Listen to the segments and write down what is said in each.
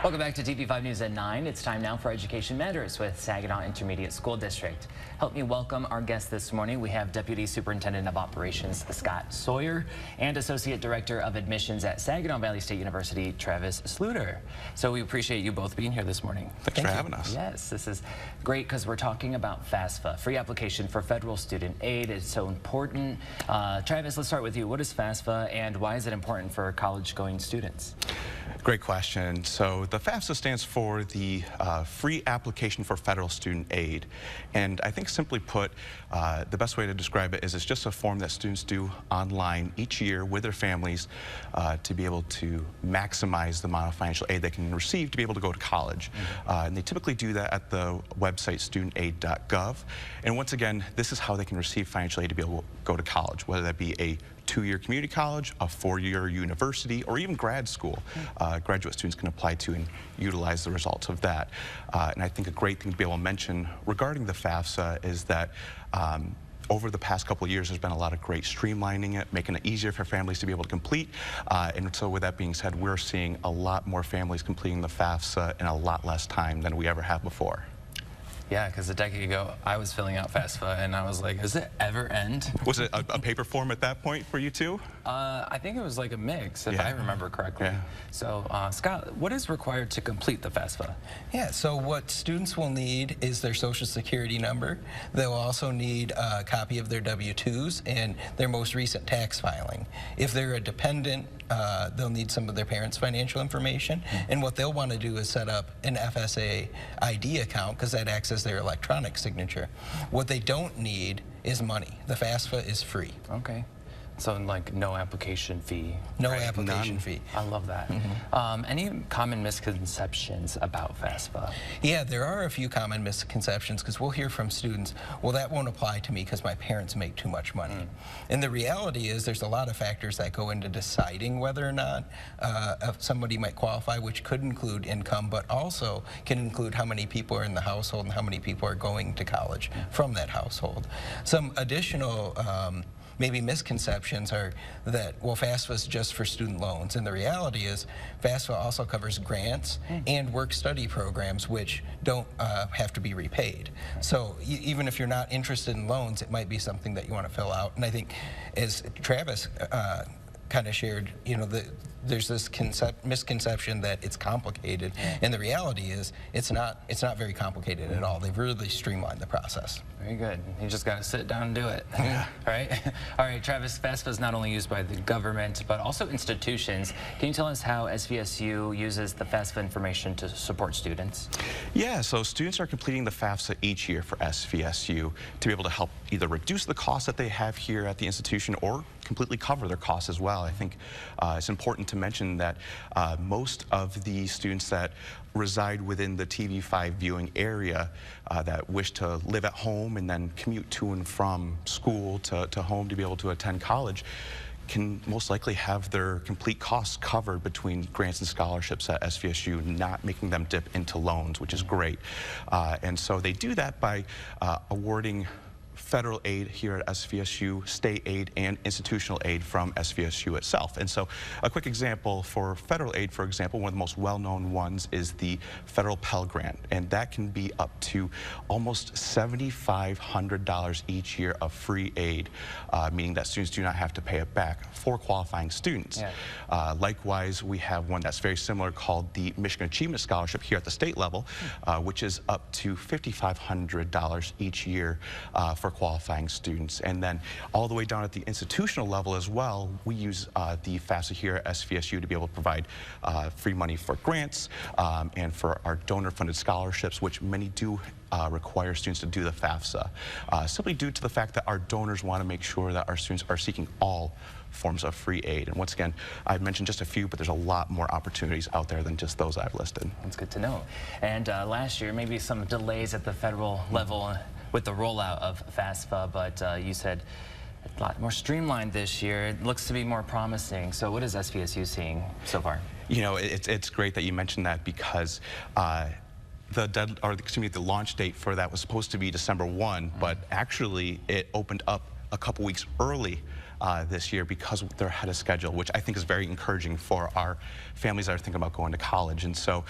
Welcome back to TV5 News at 9. It's time now for Education Matters with Saginaw Intermediate School District. Help me welcome our guest this morning. We have Deputy Superintendent of Operations Scott Sawyer and Associate Director of Admissions at Saginaw Valley State University, Travis Slooter. So we appreciate you both being here this morning. Thanks for having us. Yes, this is great because we're talking about FAFSA, free application for federal student aid. It's so important. Travis, let's start with you. What is FAFSA and why is it important for college-going students? Great question. So the FAFSA stands for the Free Application for Federal Student Aid. And I think simply put, the best way to describe it is it's just a form that students do online each year with their families to be able to maximize the amount of financial aid they can receive to be able to go to college. And they typically do that at the website studentaid.gov. And once again, this is how they can receive financial aid to be able to go to college, whether that be a 2-year community college, a 4-year university, or even grad school. Graduate students can apply to and utilize the results of that. And I think a great thing to be able to mention regarding the FAFSA is that over the past couple of years, there's been a lot of great streamlining it, making it easier for families to be able to complete. And so with that being said, we're seeing a lot more families completing the FAFSA in a lot less time than we ever have before. Yeah, because a decade ago, I was filling out FAFSA, and I was like, does it ever end? Was it a paper form at that point for you too? I think it was like a mix, if I remember correctly. Yeah. So, Scott, what is required to complete the FAFSA? Yeah, so what students will need is their social security number. They'll also need a copy of their W-2s and their most recent tax filing. If they're a dependent, they'll need some of their parents' financial information. And what they'll want to do is set up an FSA ID account because that acts as their electronic signature. What they don't need is money. The FAFSA is free. Okay. So, like, no application fee. No application fee. I love that. Any common misconceptions about FAFSA? Yeah, there are a few common misconceptions because we'll hear from students, well, that won't apply to me because my parents make too much money. And the reality is there's a lot of factors that go into deciding whether or not somebody might qualify, which could include income, but also can include how many people are in the household and how many people are going to college from that household. Some additional maybe misconceptions are that, well, FAFSA is just for student loans. And the reality is FAFSA also covers grants and work-study programs, which don't have to be repaid. So even if you're not interested in loans, it might be something that you want to fill out. And I think, as Travis kind of shared, you know, there's this misconception that it's complicated, and the reality is it's not very complicated at all. They've really streamlined the process. Very good. You just got to sit down and do it. Right? All right, Travis, FAFSA is not only used by the government, but also institutions. Can you tell us how SVSU uses the FAFSA information to support students? Yeah, so students are completing the FAFSA each year for SVSU to be able to help either reduce the costs that they have here at the institution or completely cover their costs as well. I think it's important to mention that most of the students that reside within the TV5 viewing area that wish to live at home and then commute to and from school to home to be able to attend college can most likely have their complete costs covered between grants and scholarships at SVSU, not making them dip into loans, which is great. And so they do that by awarding federal aid here at SVSU, state aid, and institutional aid from SVSU itself. And so a quick example for federal aid, for example, one of the most well-known ones is the federal Pell Grant, and that can be up to almost $7,500 each year of free aid, meaning that students do not have to pay it back for qualifying students. Likewise, we have one that's very similar called the Michigan Achievement Scholarship here at the state level, which is up to $5,500 each year for qualifying students. And then all the way down at the institutional level as well, we use the FAFSA here at SVSU to be able to provide free money for grants and for our donor-funded scholarships, which many do require students to do the FAFSA, simply due to the fact that our donors want to make sure that our students are seeking all forms of free aid. And once again, I've mentioned just a few, but there's a lot more opportunities out there than just those I've listed. That's good to know. And last year, maybe some delays at the federal level with the rollout of FAFSA, but you said a lot more streamlined this year. It looks to be more promising. So what is SVSU seeing so far? You know, it's great that you mentioned that because the launch date for that was supposed to be December 1, but actually it opened up a couple weeks early this year because they're ahead of schedule, which I think is very encouraging for our families that are thinking about going to college. And so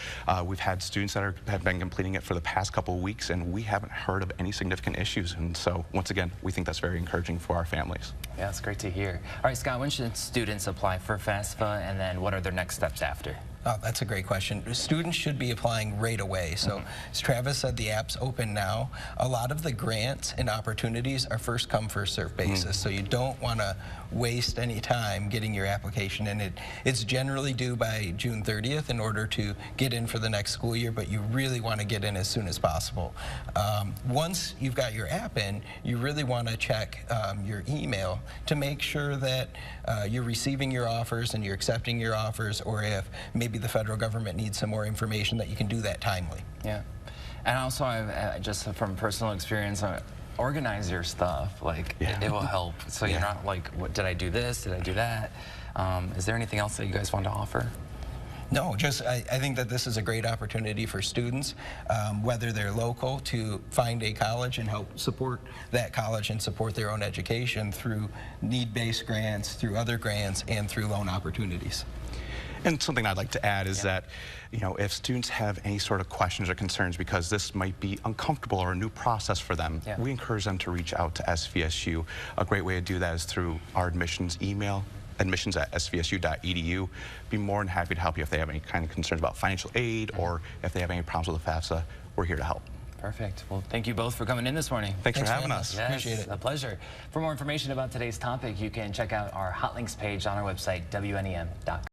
we've had students that have been completing it for the past couple of weeks, and we haven't heard of any significant issues. And so once again, we think that's very encouraging for our families. Yeah, it's great to hear. All right, Scott, when should students apply for FAFSA, and then what are their next steps after? Oh, that's a great question. Students should be applying right away. So as Travis said, the app's open now. A lot of the grants and opportunities are first come, first served basis. So you don't want to waste any time getting your application in. It's generally due by June 30th in order to get in for the next school year, but you really want to get in as soon as possible. Once you've got your app in, you really want to check your email to make sure that you're receiving your offers and you're accepting your offers, or if maybe the federal government needs some more information, that you can do that timely. Yeah. And also, just from personal experience, organize your stuff. Like, it will help. So you're not like, what, did I do this? Did I do that? Is there anything else that you guys want to offer? No, just I think that this is a great opportunity for students, whether they're local, to find a college and help support that college and support their own education through need-based grants, through other grants, and through loan opportunities. And something I'd like to add is that, you know, if students have any sort of questions or concerns because this might be uncomfortable or a new process for them, we encourage them to reach out to SVSU. A great way to do that is through our admissions email, admissions@svsu.edu. Be more than happy to help you if they have any kind of concerns about financial aid or if they have any problems with the FAFSA. We're here to help. Perfect. Well, thank you both for coming in this morning. Thanks for having us. Yes, Appreciate it. A pleasure. For more information about today's topic, you can check out our hot links page on our website, WNEM.com.